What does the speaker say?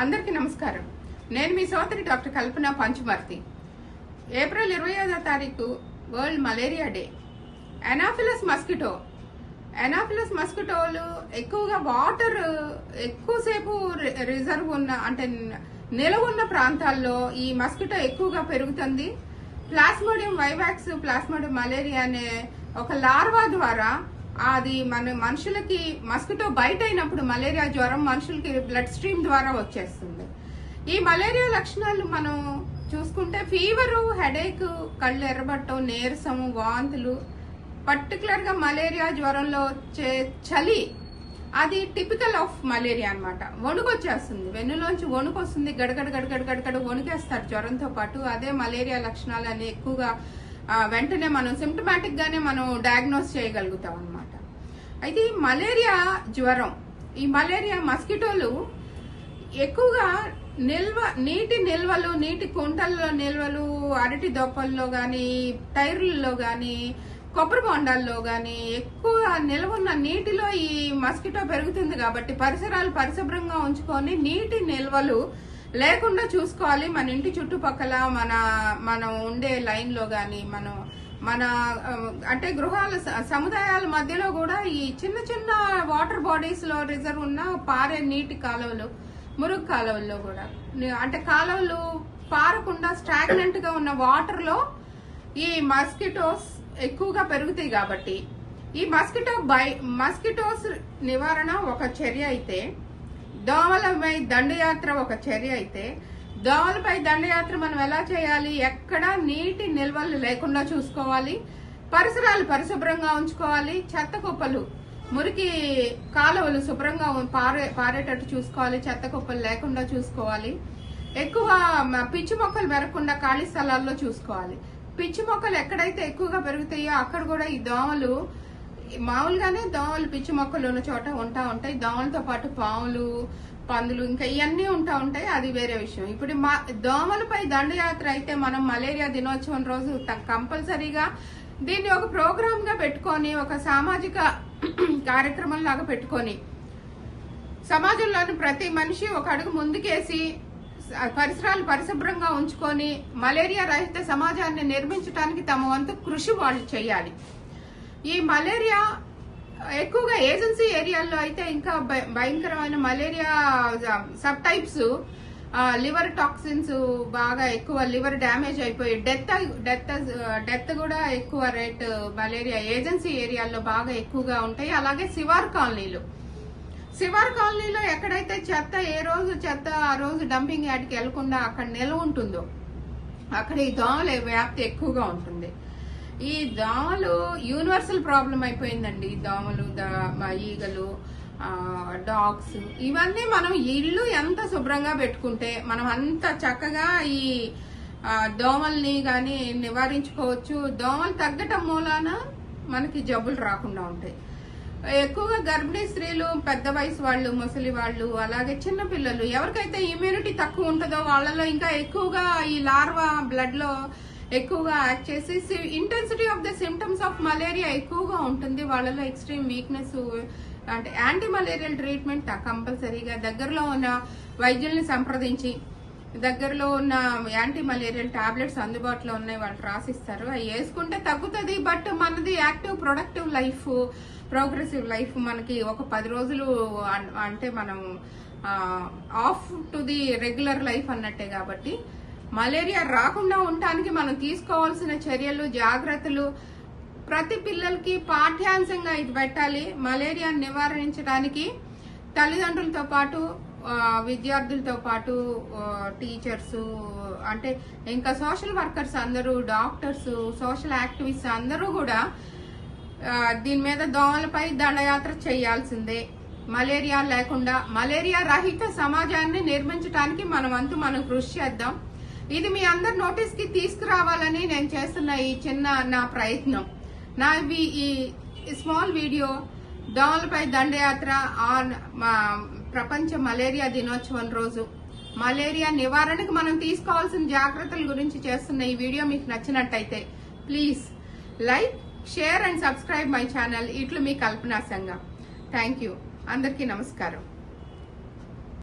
అందరికీ నమస్కారం. నేను మీ సోదరి డాక్టర్ కల్పన పంచుమర్తి. ఏప్రిల్ 25వ తారీఖు వరల్డ్ మలేరియా డే. ఎనాఫిలస్ మస్కిటోలు ఎక్కువగా వాటర్ ఎక్కువసేపు రిజర్వ్ ఉన్న అంటే నిలవ ఉన్న ప్రాంతాల్లో ఈ మస్కిటో ఎక్కువగా పెరుగుతుంది. ప్లాస్మోడియం వైవాక్స్ ప్లాస్మోడియం మలేరియా అనే ఒక లార్వా ద్వారా అది మన మనుషులకి మస్కిటో బయట అయినప్పుడు మలేరియా జ్వరం మనుషులకి బ్లడ్ స్ట్రీమ్ ద్వారా వచ్చేస్తుంది. ఈ మలేరియా లక్షణాలు మనం చూసుకుంటే ఫీవరు, హెడేక్, కళ్ళు ఎర్రబట్టం, నీరసము, వాంతులు, పర్టికులర్ గా మలేరియా జ్వరంలో వచ్చే చలి అది టిపికల్ ఆఫ్ మలేరియా అన్నమాట. వణుకు వచ్చేస్తుంది, వెన్నులోంచి వణుకు వస్తుంది, గడగడ గడగడ గడగడ వణుకేస్తారు జ్వరంతో పాటు. అదే మలేరియా లక్షణాలు అని ఎక్కువగా వెంటనే మనం సిమ్టమాటిక్ గానే మనం డయాగ్నోస్ చేయగలుగుతాం అన్నమాట. అయితే ఈ మలేరియా జ్వరం, ఈ మలేరియా మస్కిటోలు ఎక్కువగా నీటి నిల్వలు, నీటి కుంటల్లో నిల్వలు, అరటి దొప్పల్లో గాని, టైర్లలో గాని, కొబ్బరి బొండాల్లో గాని ఎక్కువ నిల్వ ఉన్న నీటిలో ఈ మస్కిటో పెరుగుతుంది. కాబట్టి పరిసరాలు పరిశుభ్రంగా ఉంచుకొని నీటి నిల్వలు లేకుండా చూసుకోవాలి. మన ఇంటి చుట్టుపక్కల మనం ఉండే లైన్ లో గాని, మన అంటే గృహాల సముదాయాల మధ్యలో కూడా ఈ చిన్న చిన్న వాటర్ బాడీస్ లో రిజర్వ్ ఉన్న పారే నీటి కాలువలు, మురుగు కాలువల్లో కూడా అంటే కాలువలు పారకుండా స్టాగ్నెంట్ గా ఉన్న వాటర్ లో ఈ మస్కిటోస్ ఎక్కువగా పెరుగుతాయి. కాబట్టి ఈ మస్కిటోస్ నివారణ ఒక చర్య అయితే, దోమలపై దండయాత్ర ఒక చర్య అయితే, దోమలపై దండయాత్ర మనం ఎలా చేయాలి? ఎక్కడ నీటి నిల్వలు లేకుండా చూసుకోవాలి, పరిసరాలు పరిశుభ్రంగా ఉంచుకోవాలి, చెత్త కుప్పలు, మురికి కాలువలు శుభ్రంగా పారేటట్టు చూసుకోవాలి, చెత్త కుప్పలు లేకుండా చూసుకోవాలి. ఎక్కువ పిచ్చి మొక్కలు పెరగకుండా ఖాళీ స్థలాల్లో చూసుకోవాలి. పిచ్చి మొక్కలు ఎక్కడైతే ఎక్కువగా పెరుగుతాయో అక్కడ కూడా ఈ దోమలు, మామూలుగానే దోమలు పిచ్చి మొక్కలు ఉన్న చోట ఉంటాయి. దోమలతో పాటు పాములు, పందులు, ఇంకా ఇవన్నీ ఉంటాయి. అది వేరే విషయం. ఇప్పుడు దోమలపై దండయాత్ర అయితే మనం మలేరియా దినోత్సవం రోజు కంపల్సరీగా దీన్ని ఒక ప్రోగ్రామ్ గా పెట్టుకొని, ఒక సామాజిక కార్యక్రమం లాగా పెట్టుకొని, సమాజంలోని ప్రతి మనిషి ఒక అడుగు ముందుకేసి పరిసరాలు పరిశుభ్రంగా ఉంచుకొని మలేరియా రహిత సమాజాన్ని నిర్మించడానికి తమ వంతు కృషి వాళ్ళు చేయాలి. ఈ మలేరియా ఎక్కువగా ఏజెన్సీ ఏరియాల్లో అయితే ఇంకా భయంకరమైన malaria sub types, liver toxins బాగా ఎక్కువ, లివర్ డ్యామేజ్ అయిపోయి డెత్ కూడా ఎక్కువ రేట్ మలేరియా ఏజెన్సీ ఏరియాల్లో బాగా ఎక్కువగా ఉంటాయి. అలాగే శివార్ కాలనీలో ఎక్కడైతే చెత్త ఏ రోజు చెత్త ఆ రోజు డంపింగ్ యార్డ్కి వెళ్లకుండా అక్కడ నిల్వ ఉంటుందో అక్కడ ఈ దోమల వ్యాప్తి ఎక్కువగా ఉంటుంది. ఈ దోమలు యూనివర్సల్ ప్రాబ్లం అయిపోయిందండి. దోమలు, ఈగలు, డాగ్స్, ఇవన్నీ మనం ఇల్లు ఎంత శుభ్రంగా పెట్టుకుంటే మనం అంత చక్కగా ఈ దోమల్ని గాని నివారించుకోవచ్చు. దోమలు తగ్గటం మూలాన మనకి జబ్బులు రాకుండా ఉంటాయి. ఎక్కువగా గర్భిణీ స్త్రీలు, పెద్ద వయసు వాళ్ళు, ముసలి వాళ్ళు, అలాగే చిన్న పిల్లలు, ఎవరికైతే ఇమ్యూనిటీ తక్కువ ఉంటుందో వాళ్ళలో ఇంకా ఎక్కువగా ఈ లార్వా బ్లడ్ లో ఎక్కువగా యాక్ట్ చేసి intensity of the symptoms of malaria ఎక్కువగా ఉంటుంది. వాళ్ళలో ఎక్స్ట్రీమ్ వీక్నెస్, అంటే యాంటీ మలేరియల్ ట్రీట్మెంట్ కంపల్సరీగా దగ్గరలో ఉన్న వైద్యుల్ని సంప్రదించి, దగ్గరలో ఉన్న యాంటీ మలేరియల్ టాబ్లెట్స్ అందుబాటులో ఉన్నాయి, వాళ్ళు రాసిస్తారు. అవి వేసుకుంటే తగ్గుతుంది. బట్ మనది active productive life, progressive life. మనకి ఒక 10 రోజులు అంటే మనం off to the regular life అన్నట్టే. కాబట్టి మలేరియా రాకుండా ఉండటానికి మనం తీసుకోవాల్సిన చర్యలు, జాగ్రత్తలు ప్రతి పిల్లలకి పాఠ్యాంశంగా ఇది పెట్టాలి. మలేరియా నివారించడానికి తల్లిదండ్రులతో పాటు, విద్యార్థులతో పాటు టీచర్స్, అంటే ఇంకా సోషల్ వర్కర్స్ అందరూ, డాక్టర్స్, సోషల్ యాక్టివిస్ట్ అందరూ కూడా దీని మీద దోమలపై దండయాత్ర చేయాల్సిందే. మలేరియా లేకుండా మలేరియా రహిత సమాజాన్ని నిర్మించడానికి మనం కృషి చేద్దాం. ఇది మీ అందరి నోటీస్ కి తీసుకురావాలని నేను చేస్తున్న ఈ చిన్న నా ప్రయత్నం. ఈ స్మాల్ వీడియో దోమలపై దండయాత్ర ఆన్ ప్రపంచ మలేరియా దినోత్సవం రోజు మలేరియా నివారణకు మనం తీసుకోవాల్సిన జాగ్రత్తల గురించి చేస్తున్న ఈ వీడియో మీకు నచ్చినట్టయితే please like, share and subscribe my channel. ఇట్లు మీ కల్పనా సంఘం. Thank you. అందరికీ నమస్కారం.